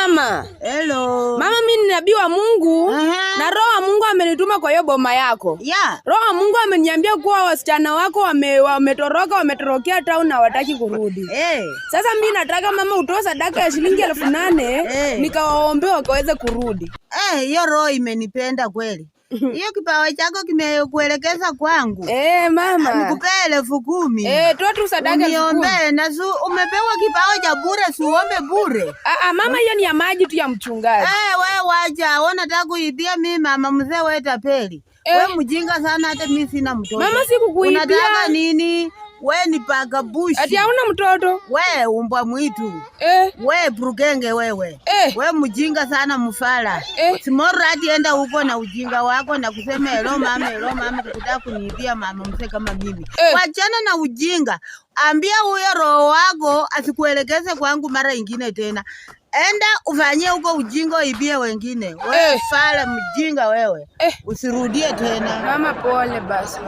mama. Hello. Mama, mimi ni nabii wa Mungu. Na Roho wa Mungu amenituma kwa hiyo boma yako. Yeah. Roho wa Mungu ameniambia kuwa wasichana wako wametorokea town na wataki kurudi. Sasa mimi nataka mama utoe sadaka ya shilingi 8,000 nikawaombe wakaweze kurudi. Hiyo roho imenipenda kweli. Hiyo kipawa chako kimekuelekeza kwangu. Mama. Nikupee 10,000. Toa tu sadaka 10,000. Niombe na umepewa kipawa cha bure, si uombe bure. Mama, hiyo ni ya maji tu ya mchungaji. Wewe wacha, unataka kuibia mimi mama mzee wewe tapeli. Wewe mjinga sana, hata mimi sina mtoto. Mama, sikukuibia. Unataka nini? Wewe ni paka bushi. Ati hauna mtoto? Wewe umbwa mwitu. Wewe burugenge wewe. Wewe mjinga sana mfala. Tomorrow hadi enda huko na ujinga wako na kusema hello mama kutaka kuniibia mama mzee kama mimi. Wachana na ujinga. Ambia huyo roho wako asikuelekeze kwangu mara nyingine tena. Enda ufanyie huko ujinga ibie wengine. Wewe fala mjinga wewe. Usirudie tena. Mama, pole basi.